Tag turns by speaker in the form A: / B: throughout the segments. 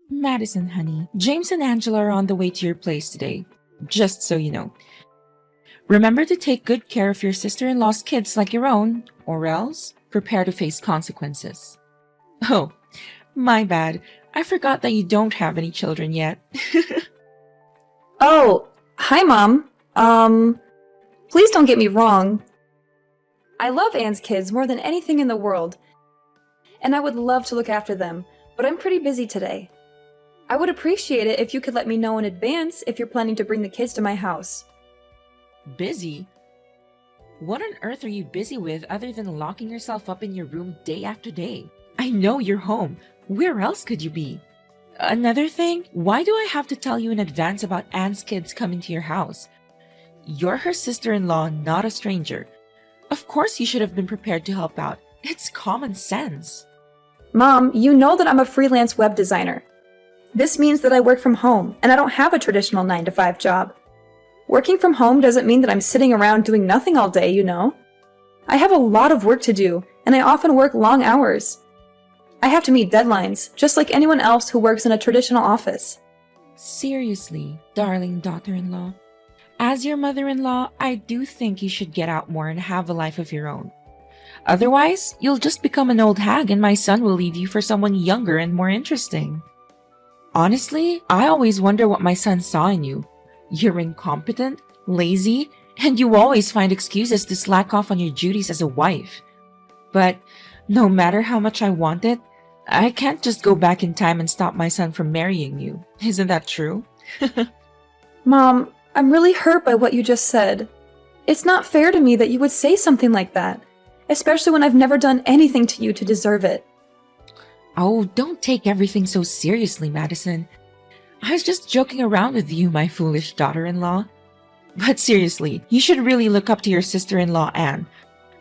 A: Madison, honey, James and Angela are on the way to your place today. Just so you know. Remember to take good care of your sister-in-law's kids like your own, or else prepare to face consequences. Oh, my bad. I forgot that you don't have any children yet.
B: Oh, hi, Mom. Please don't get me wrong. I love Anne's kids more than anything in the world, and I would love to look after them, but I'm pretty busy today. I would appreciate it if you could let me know in advance if you're planning to bring the kids to my house.
A: Busy? What on earth are you busy with other than locking yourself up in your room day after day? I know you're home. Where else could you be? Another thing, why do I have to tell you in advance about Anne's kids coming to your house? You're her sister-in-law, not a stranger. Of course you should have been prepared to help out. It's common sense.
B: Mom, you know that I'm a freelance web designer. This means that I work from home, and I don't have a traditional 9-to-5 job. Working from home doesn't mean that I'm sitting around doing nothing all day, you know. I have a lot of work to do, and I often work long hours. I have to meet deadlines, just like anyone else who works in a traditional office.
A: Seriously, darling daughter-in-law. As your mother-in-law, I do think you should get out more and have a life of your own. Otherwise, you'll just become an old hag and my son will leave you for someone younger and more interesting. Honestly, I always wonder what my son saw in you. You're incompetent, lazy, and you always find excuses to slack off on your duties as a wife. But no matter how much I want it, I can't just go back in time and stop my son from marrying you. Isn't that true?
B: Mom, I'm really hurt by what you just said. It's not fair to me that you would say something like that, especially when I've never done anything to you to deserve it.
A: Oh, don't take everything so seriously, Madison. I was just joking around with you, my foolish daughter-in-law. But seriously, you should really look up to your sister-in-law, Anne.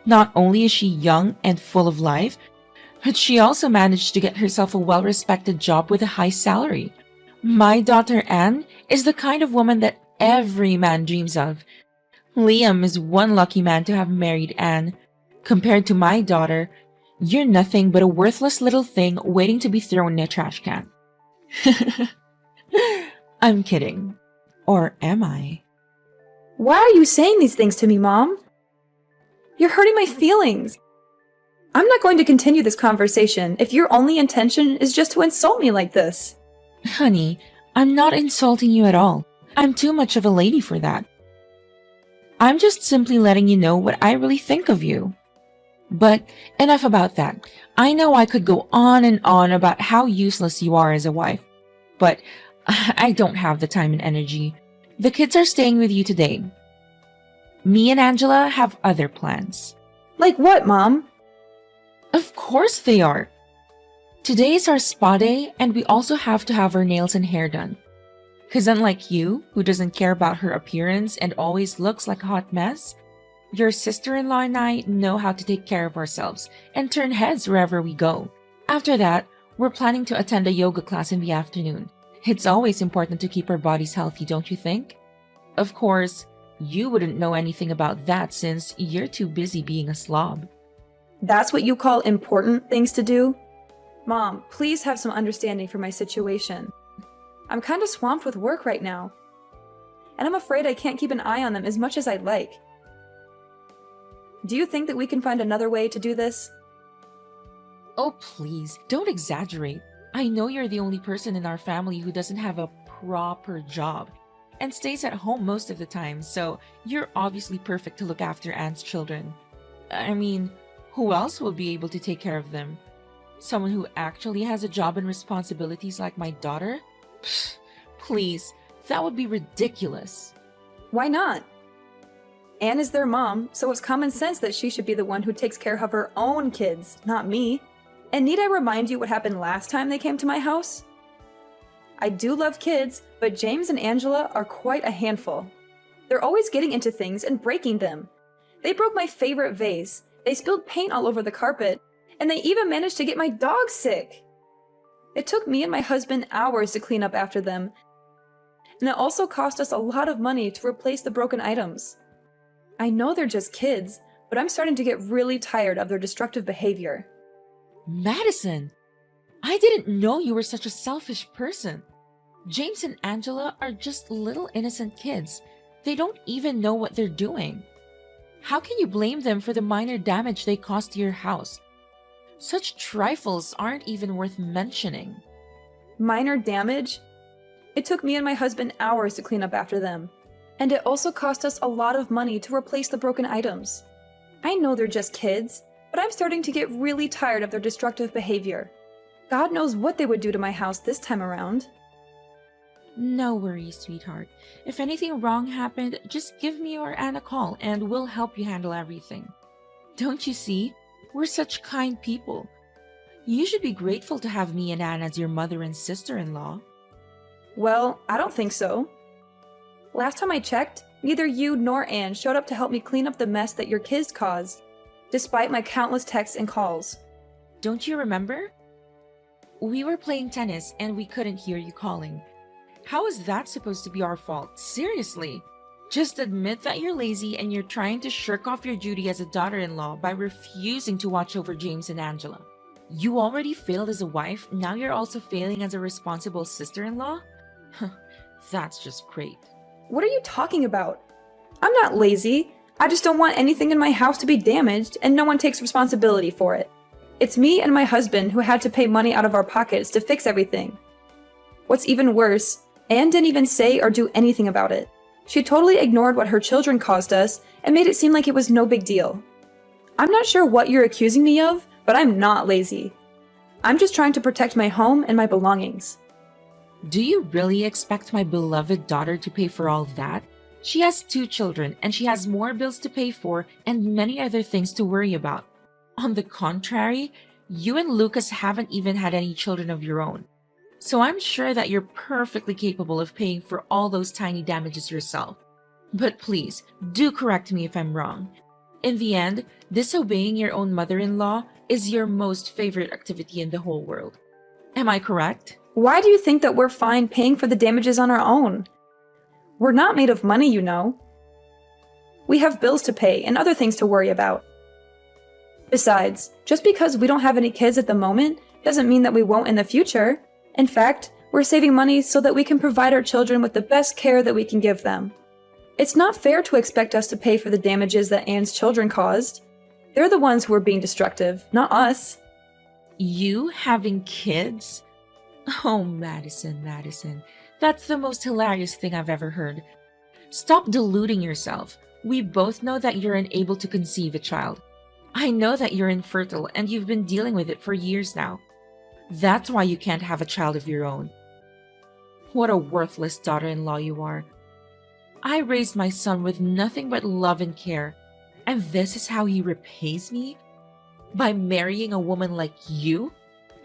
A: Not only is she young and full of life, but she also managed to get herself a well-respected job with a high salary. My daughter, Anne, is the kind of woman that every man dreams of. Liam is one lucky man to have married Anne. Compared to my daughter, you're nothing but a worthless little thing waiting to be thrown in a trash can. I'm kidding. Or am I?
B: Why are you saying these things to me, Mom? You're hurting my feelings. I'm not going to continue this conversation if your only intention is just to insult me like this.
A: Honey, I'm not insulting you at all. I'm too much of a lady for that. I'm just simply letting you know what I really think of you. But enough about that. I know I could go on and on about how useless you are as a wife, but I don't have the time and energy. The kids are staying with you today. Me and Angela have other plans.
B: Like what, Mom?
A: Of course they are. Today is our spa day, and we also have to have our nails and hair done. Because unlike you, who doesn't care about her appearance and always looks like a hot mess, your sister-in-law and I know how to take care of ourselves and turn heads wherever we go. After that, we're planning to attend a yoga class in the afternoon. It's always important to keep our bodies healthy, don't you think? Of course, you wouldn't know anything about that since you're too busy being a slob.
B: That's what you call important things to do? Mom, please have some understanding for my situation. I'm kind of swamped with work right now, and I'm afraid I can't keep an eye on them as much as I'd like. Do you think that we can find another way to do this?
A: Oh, please, don't exaggerate. I know you're the only person in our family who doesn't have a proper job and stays at home most of the time, so you're obviously perfect to look after Anne's children. I mean, who else will be able to take care of them? Someone who actually has a job and responsibilities like my daughter? Pfft, please, that would be ridiculous.
B: Why not? Anne is their mom, so it's common sense that she should be the one who takes care of her own kids, not me. And need I remind you what happened last time they came to my house? I do love kids, but James and Angela are quite a handful. They're always getting into things and breaking them. They broke my favorite vase, they spilled paint all over the carpet, and they even managed to get my dog sick. It took me and my husband hours to clean up after them, and it also cost us a lot of money to replace the broken items. I know they're just kids, but I'm starting to get really tired of their destructive behavior.
A: Madison, I didn't know you were such a selfish person. James and Angela are just little innocent kids. They don't even know what they're doing. How can you blame them for the minor damage they caused to your house? Such trifles aren't even worth mentioning.
B: Minor damage? It took me and my husband hours to clean up after them. And it also cost us a lot of money to replace the broken items. I know they're just kids, but I'm starting to get really tired of their destructive behavior. God knows what they would do to my house this time around.
A: No worries, sweetheart. If anything wrong happened, just give me or Anne a call and we'll help you handle everything. Don't you see? We're such kind people. You should be grateful to have me and Anne as your mother and sister-in-law.
B: Well, I don't think so. Last time I checked, neither you nor Anne showed up to help me clean up the mess that your kids caused, despite my countless texts and calls.
A: Don't you remember? We were playing tennis and we couldn't hear you calling. How is that supposed to be our fault? Seriously. Just admit that you're lazy and you're trying to shirk off your duty as a daughter-in-law by refusing to watch over James and Angela. You already failed as a wife, now you're also failing as a responsible sister-in-law? That's just great.
B: What are you talking about? I'm not lazy. I just don't want anything in my house to be damaged and no one takes responsibility for it. It's me and my husband who had to pay money out of our pockets to fix everything. What's even worse, Anne didn't even say or do anything about it. She totally ignored what her children caused us and made it seem like it was no big deal. I'm not sure what you're accusing me of, but I'm not lazy. I'm just trying to protect my home and my belongings.
A: Do you really expect my beloved daughter to pay for all that? She has 2 children and she has more bills to pay for and many other things to worry about. On the contrary, you and Lucas haven't even had any children of your own. So I'm sure that you're perfectly capable of paying for all those tiny damages yourself. But please, do correct me if I'm wrong. In the end, disobeying your own mother-in-law is your most favorite activity in the whole world. Am I correct?
B: Why do you think that we're fine paying for the damages on our own? We're not made of money, you know. We have bills to pay and other things to worry about. Besides, just because we don't have any kids at the moment doesn't mean that we won't in the future. In fact, we're saving money so that we can provide our children with the best care that we can give them. It's not fair to expect us to pay for the damages that Anne's children caused. They're the ones who are being destructive, not us.
A: You having kids? Oh, Madison, that's the most hilarious thing I've ever heard. Stop deluding yourself. We both know that you're unable to conceive a child. I know that you're infertile and you've been dealing with it for years now. That's why you can't have a child of your own. What a worthless daughter-in-law you are. I raised my son with nothing but love and care, and this is how he repays me? By marrying a woman like you?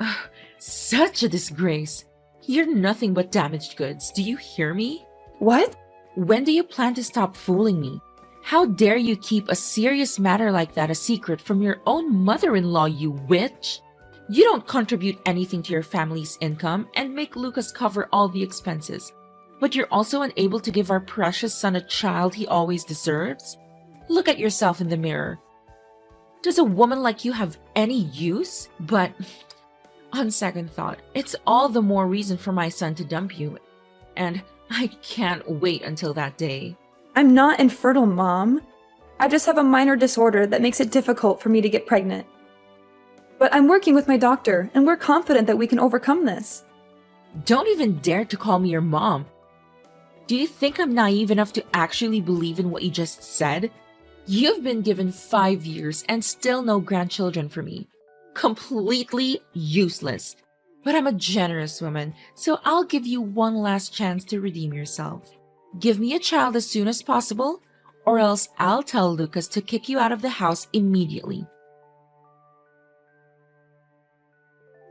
A: Ugh, such a disgrace. You're nothing but damaged goods. Do you hear me?
B: What?
A: When do you plan to stop fooling me? How dare you keep a serious matter like that a secret from your own mother-in-law, you witch? You don't contribute anything to your family's income and make Lucas cover all the expenses. But you're also unable to give our precious son a child he always deserves? Look at yourself in the mirror. Does a woman like you have any use? But on second thought, it's all the more reason for my son to dump you. And I can't wait until that day.
B: I'm not infertile, Mom. I just have a minor disorder that makes it difficult for me to get pregnant. But I'm working with my doctor, and we're confident that we can overcome this.
A: Don't even dare to call me your mom. Do you think I'm naive enough to actually believe in what you just said? You've been given 5 years and still no grandchildren for me. Completely useless. But I'm a generous woman, so I'll give you one last chance to redeem yourself. Give me a child as soon as possible, or else I'll tell Lucas to kick you out of the house immediately.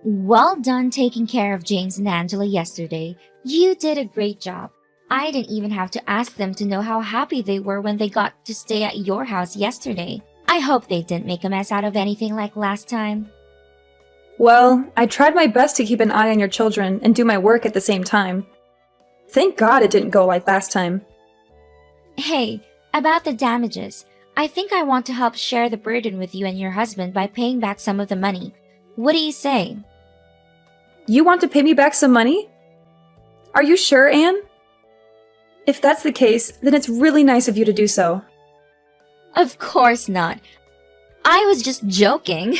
C: Well done taking care of James and Angela yesterday. You did a great job. I didn't even have to ask them to know how happy they were when they got to stay at your house yesterday. I hope they didn't make a mess out of anything like last time.
B: Well, I tried my best to keep an eye on your children and do my work at the same time. Thank God it didn't go like last time.
C: Hey, about the damages. I think I want to help share the burden with you and your husband by paying back some of the money. What do you say?
B: You want to pay me back some money? Are you sure, Anne? If that's the case, then it's really nice of you to do so.
C: Of course not. I was just joking.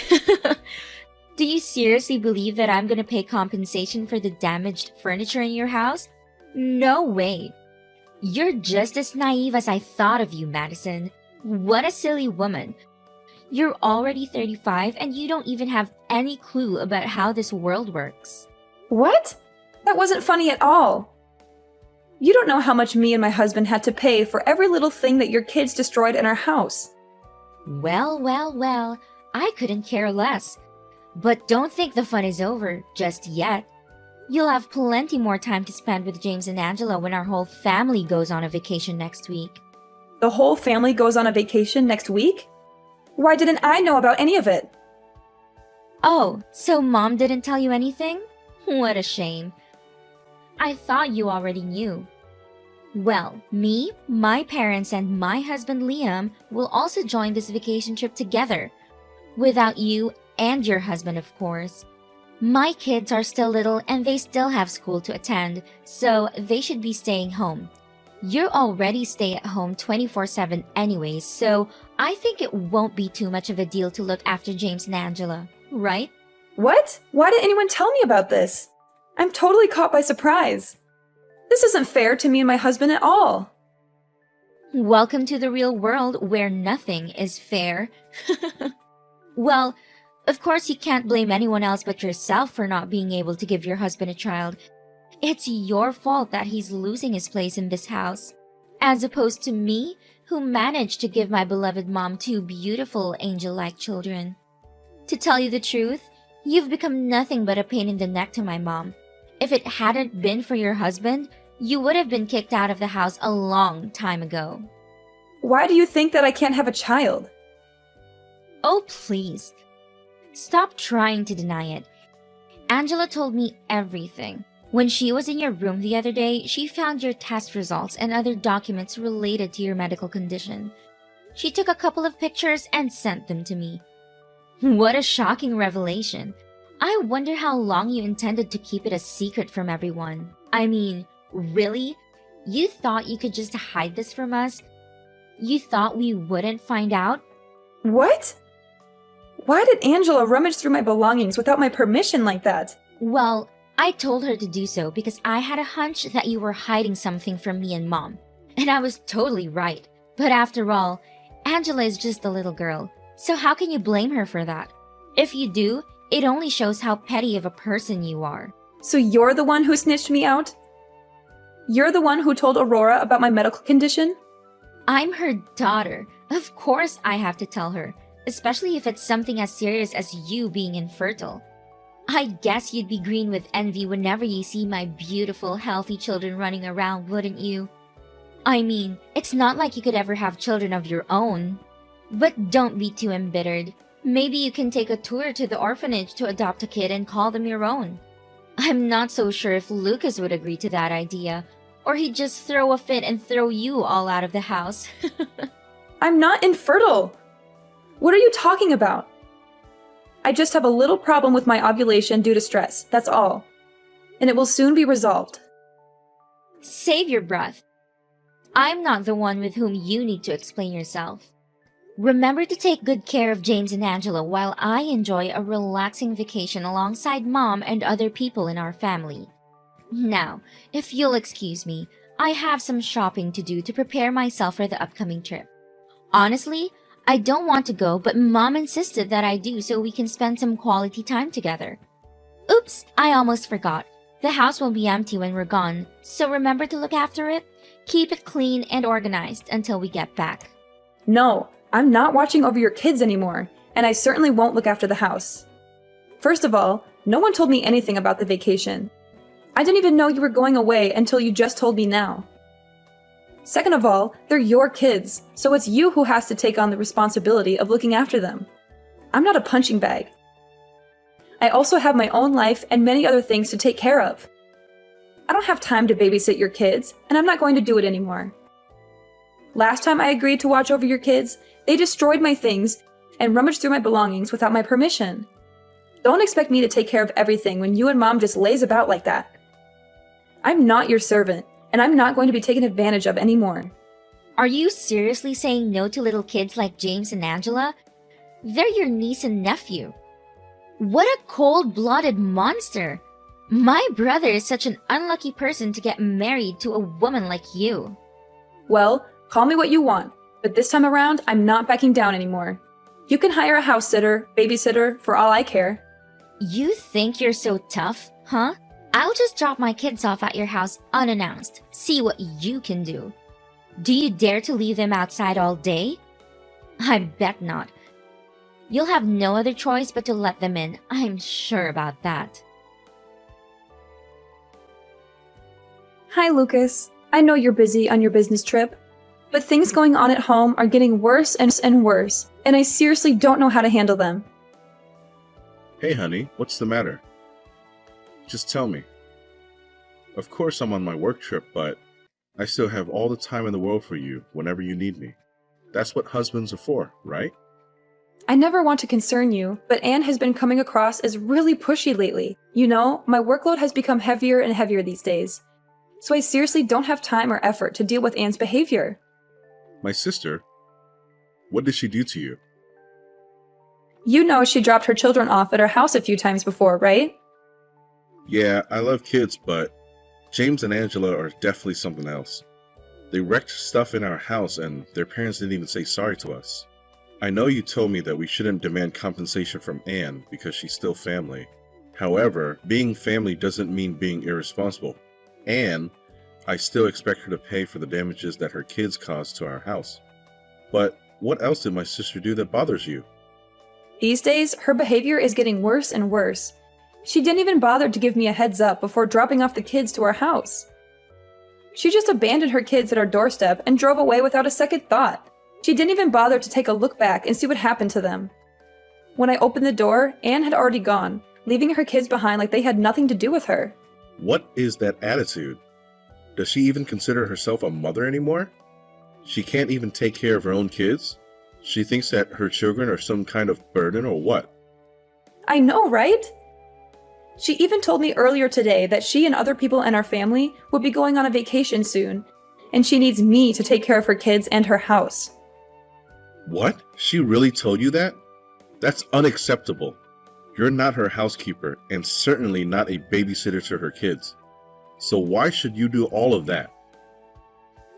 C: Do you seriously believe that I'm gonna pay compensation for the damaged furniture in your house? No way. You're just as naive as I thought of you, Madison. What a silly woman. You're already 35 and you don't even have any clue about how this world works.
B: What? That wasn't funny at all. You don't know how much me and my husband had to pay for every little thing that your kids destroyed in our house.
C: Well, I couldn't care less. But don't think the fun is over just yet. You'll have plenty more time to spend with James and Angela when our whole family goes on a vacation next week.
B: The whole family goes on a vacation next week? Why didn't I know about any of it?
C: Oh, so Mom didn't tell you anything? What a shame. I thought you already knew. Well, me, my parents, and my husband Liam will also join this vacation trip together. Without you and your husband, of course. My kids are still little and they still have school to attend, so they should be staying home. You're already stay at home 24/7 anyways, so I think it won't be too much of a deal to look after James and Angela, right?
B: What? Why didn't anyone tell me about this? I'm totally caught by surprise. This isn't fair to me and my husband at all.
C: Welcome to the real world where nothing is fair. Well, of course you can't blame anyone else but yourself for not being able to give your husband a child. It's your fault that he's losing his place in this house, as opposed to me, who managed to give my beloved mom 2 beautiful angel-like children. To tell you the truth, you've become nothing but a pain in the neck to my mom. If it hadn't been for your husband, you would have been kicked out of the house a long time ago.
B: Why do you think that I can't have a child?
C: Oh, please. Stop trying to deny it. Angela told me everything. When she was in your room the other day, she found your test results and other documents related to your medical condition. She took a couple of pictures and sent them to me. What a shocking revelation. I wonder how long you intended to keep it a secret from everyone. I mean, really? You thought you could just hide this from us? You thought we wouldn't find out?
B: What? Why did Angela rummage through my belongings without my permission like that?
C: Well, I told her to do so because I had a hunch that you were hiding something from me and Mom. And I was totally right. But after all, Angela is just a little girl. So how can you blame her for that? If you do, it only shows how petty of a person you are.
B: So you're the one who snitched me out? You're the one who told Aurora about my medical condition?
C: I'm her daughter. Of course I have to tell her, especially if it's something as serious as you being infertile. I guess you'd be green with envy whenever you see my beautiful, healthy children running around, wouldn't you? I mean, it's not like you could ever have children of your own. But don't be too embittered. Maybe you can take a tour to the orphanage to adopt a kid and call them your own. I'm not so sure if Lucas would agree to that idea, or he'd just throw a fit and throw you all out of the house.
B: I'm not infertile. What are you talking about? I just have a little problem with my ovulation due to stress, that's all. And it will soon be resolved.
C: Save your breath. I'm not the one with whom you need to explain yourself. Remember to take good care of James and Angela while I enjoy a relaxing vacation alongside Mom and other people in our family. Now, if you'll excuse me, I have some shopping to do to prepare myself for the upcoming trip. Honestly, I don't want to go, but Mom insisted that I do so we can spend some quality time together. Oops, I almost forgot. The house will be empty when we're gone, so remember to look after it. Keep it clean and organized until we get back.
B: No, I'm not watching over your kids anymore, and I certainly won't look after the house. First of all, no one told me anything about the vacation. I didn't even know you were going away until you just told me now. Second of all, they're your kids, so it's you who has to take on the responsibility of looking after them. I'm not a punching bag. I also have my own life and many other things to take care of. I don't have time to babysit your kids, and I'm not going to do it anymore. Last time I agreed to watch over your kids, they destroyed my things and rummaged through my belongings without my permission. Don't expect me to take care of everything when you and Mom just lays about like that. I'm not your servant, and I'm not going to be taken advantage of anymore.
C: Are you seriously saying no to little kids like James and Angela? They're your niece and nephew. What a cold-blooded monster! My brother is such an unlucky person to get married to a woman like you.
B: Well, call me what you want, but this time around, I'm not backing down anymore. You can hire a house sitter, babysitter, for all I care.
C: You think you're so tough, huh? I'll just drop my kids off at your house unannounced. See what you can do. Do you dare to leave them outside all day? I bet not. You'll have no other choice but to let them in. I'm sure about that.
B: Hi, Lucas. I know you're busy on your business trip, but things going on at home are getting worse and worse, and I seriously don't know how to handle them.
D: Hey, honey, what's the matter? Just tell me. Of course I'm on my work trip, but I still have all the time in the world for you whenever you need me. That's what husbands are for, right?
B: I never want to concern you, but Anne has been coming across as really pushy lately. You know, my workload has become heavier and heavier these days. So I seriously don't have time or effort to deal with Anne's behavior.
D: My sister? What did she do to you?
B: You know she dropped her children off at our house a few times before, right?
D: Yeah, I love kids, but James and Angela are definitely something else. They wrecked stuff in our house and their parents didn't even say sorry to us. I know you told me that we shouldn't demand compensation from Anne because she's still family. However, being family doesn't mean being irresponsible. And I still expect her to pay for the damages that her kids caused to our house. But what else did my sister do that bothers you?
B: These days, her behavior is getting worse and worse. She didn't even bother to give me a heads up before dropping off the kids to our house. She just abandoned her kids at our doorstep and drove away without a second thought. She didn't even bother to take a look back and see what happened to them. When I opened the door, Anne had already gone, leaving her kids behind like they had nothing to do with her.
D: What is that attitude? Does she even consider herself a mother anymore? She can't even take care of her own kids? She thinks that her children are some kind of burden or what?
B: I know, right? She even told me earlier today that she and other people in our family would be going on a vacation soon, and she needs me to take care of her kids and her house.
D: What? She really told you that? That's unacceptable. You're not her housekeeper and certainly not a babysitter to her kids. So why should you do all of that?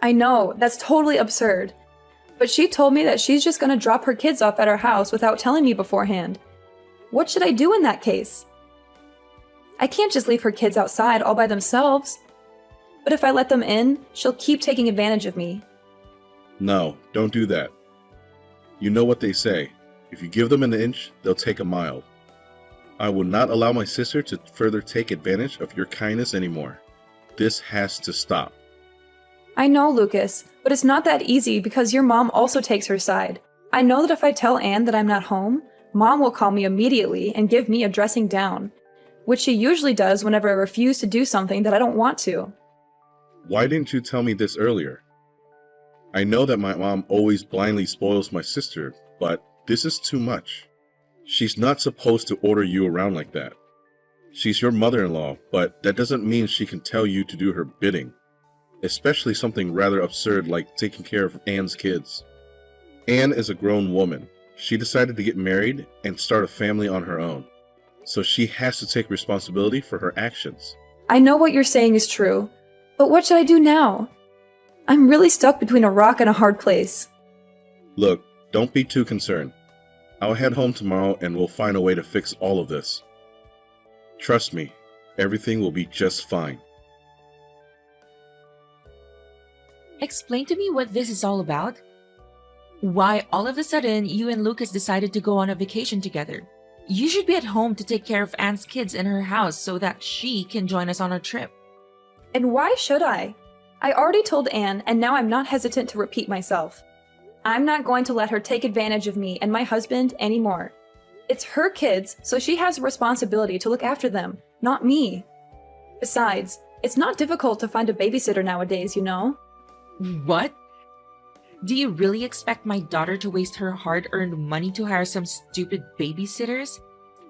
B: I know, that's totally absurd. But she told me that she's just gonna drop her kids off at our house without telling me beforehand. What should I do in that case? I can't just leave her kids outside all by themselves. But if I let them in, she'll keep taking advantage of me.
D: No, don't do that. You know what they say. If you give them an inch, they'll take a mile. I will not allow my sister to further take advantage of your kindness anymore. This has to stop.
B: I know, Lucas, but it's not that easy because your mom also takes her side. I know that if I tell Anne that I'm not home, Mom will call me immediately and give me a dressing down, which she usually does whenever I refuse to do something that I don't want to.
D: Why didn't you tell me this earlier? I know that my mom always blindly spoils my sister, but this is too much. She's not supposed to order you around like that. She's your mother-in-law, but that doesn't mean she can tell you to do her bidding. Especially something rather absurd like taking care of Anne's kids. Anne is a grown woman. She decided to get married and start a family on her own. So she has to take responsibility for her actions.
B: I know what you're saying is true, but what should I do now? I'm really stuck between a rock and a hard place.
D: Look, don't be too concerned. I'll head home tomorrow and we'll find a way to fix all of this. Trust me, everything will be just fine.
A: Explain to me what this is all about. Why all of a sudden you and Lucas decided to go on a vacation together? You should be at home to take care of Anne's kids in her house so that she can join us on our trip.
B: And why should I? I already told Anne, and now I'm not hesitant to repeat myself. I'm not going to let her take advantage of me and my husband anymore. It's her kids, so she has a responsibility to look after them, not me. Besides, it's not difficult to find a babysitter nowadays, you know?
A: What? Do you really expect my daughter to waste her hard-earned money to hire some stupid babysitters?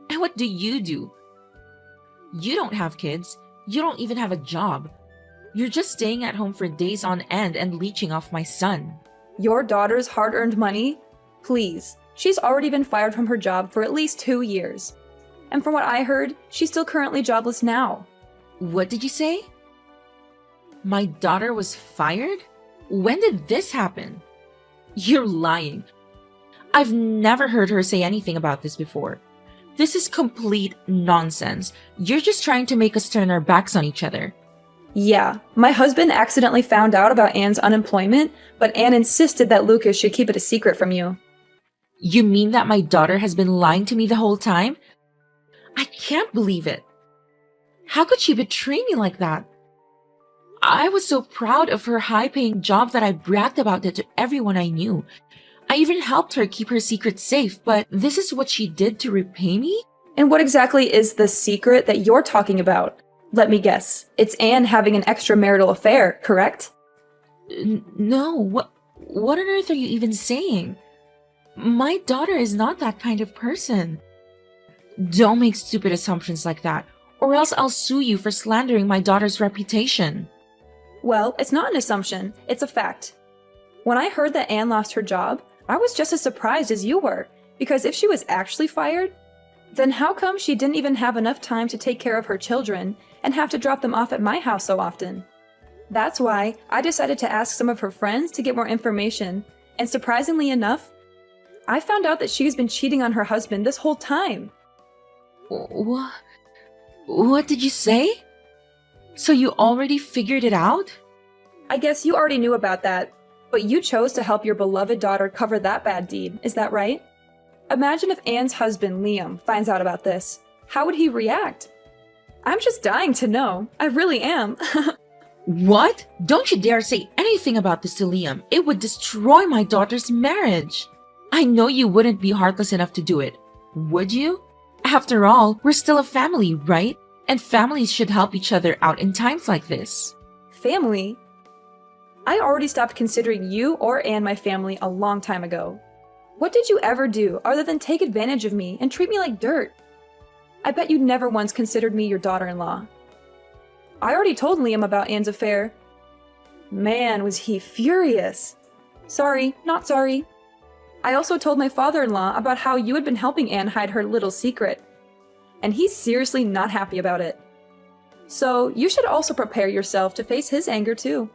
A: And what do? You don't have kids. You don't even have a job. You're just staying at home for days on end and leeching off my son.
B: Your daughter's hard-earned money? Please. She's already been fired from her job for at least 2 years. And from what I heard, she's still currently jobless now.
A: What did you say? My daughter was fired? When did this happen? You're lying. I've never heard her say anything about this before. This is complete nonsense. You're just trying to make us turn our backs on each other.
B: Yeah, my husband accidentally found out about Anne's unemployment, but Anne insisted that Lucas should keep it a secret from you.
A: You mean that my daughter has been lying to me the whole time? I can't believe it. How could she betray me like that? I was so proud of her high-paying job that I bragged about it to everyone I knew. I even helped her keep her secret safe, but this is what she did to repay me?
B: And what exactly is the secret that you're talking about? Let me guess. It's Anne having an extramarital affair, correct?
A: No, what on earth are you even saying? My daughter is not that kind of person. Don't make stupid assumptions like that, or else I'll sue you for slandering my daughter's reputation.
B: Well, it's not an assumption, it's a fact. When I heard that Anne lost her job, I was just as surprised as you were, because if she was actually fired, then how come she didn't even have enough time to take care of her children and have to drop them off at my house so often? That's why I decided to ask some of her friends to get more information, and surprisingly enough, I found out that she's been cheating on her husband this whole time.
A: What did you say? So you already figured it out?
B: I guess you already knew about that, but you chose to help your beloved daughter cover that bad deed, is that right? Imagine if Anne's husband, Liam, finds out about this. How would he react? I'm just dying to know. I really am.
A: What? Don't you dare say anything about this to Liam. It would destroy my daughter's marriage. I know you wouldn't be heartless enough to do it. Would you? After all, we're still a family, right? And families should help each other out in times like this.
B: Family? I already stopped considering you or Anne my family a long time ago. What did you ever do other than take advantage of me and treat me like dirt? I bet you never once considered me your daughter-in-law. I already told Liam about Anne's affair. Man, was he furious. Sorry, not sorry. I also told my father-in-law about how you had been helping Anne hide her little secret. And he's seriously not happy about it. So you should also prepare yourself to face his anger too.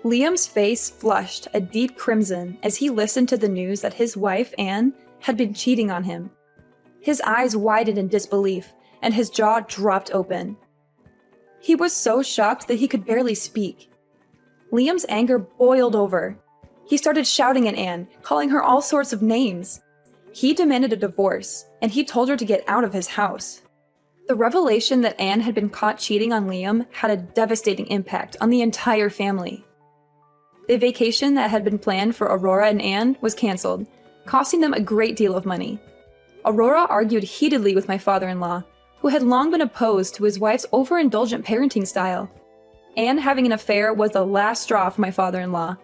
B: Liam's face flushed a deep crimson as he listened to the news that his wife, Anne, had been cheating on him. His eyes widened in disbelief, and his jaw dropped open. He was so shocked that he could barely speak. Liam's anger boiled over. He started shouting at Anne, calling her all sorts of names. He demanded a divorce, and he told her to get out of his house. The revelation that Anne had been caught cheating on Liam had a devastating impact on the entire family. The vacation that had been planned for Aurora and Anne was canceled, costing them a great deal of money. Aurora argued heatedly with my father-in-law, who had long been opposed to his wife's overindulgent parenting style. Anne having an affair was the last straw for my father-in-law.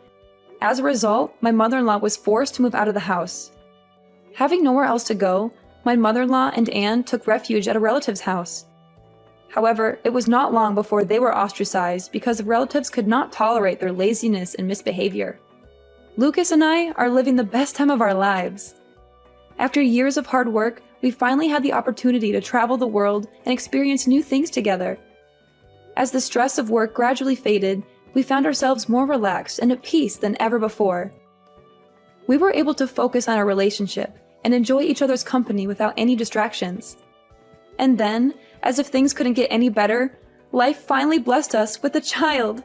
B: As a result, my mother-in-law was forced to move out of the house. Having nowhere else to go, my mother-in-law and Anne took refuge at a relative's house. However, it was not long before they were ostracized because the relatives could not tolerate their laziness and misbehavior. Lucas and I are living the best time of our lives. After years of hard work, we finally had the opportunity to travel the world and experience new things together. As the stress of work gradually faded, we found ourselves more relaxed and at peace than ever before. We were able to focus on our relationship and enjoy each other's company without any distractions. And then, as if things couldn't get any better, life finally blessed us with a child.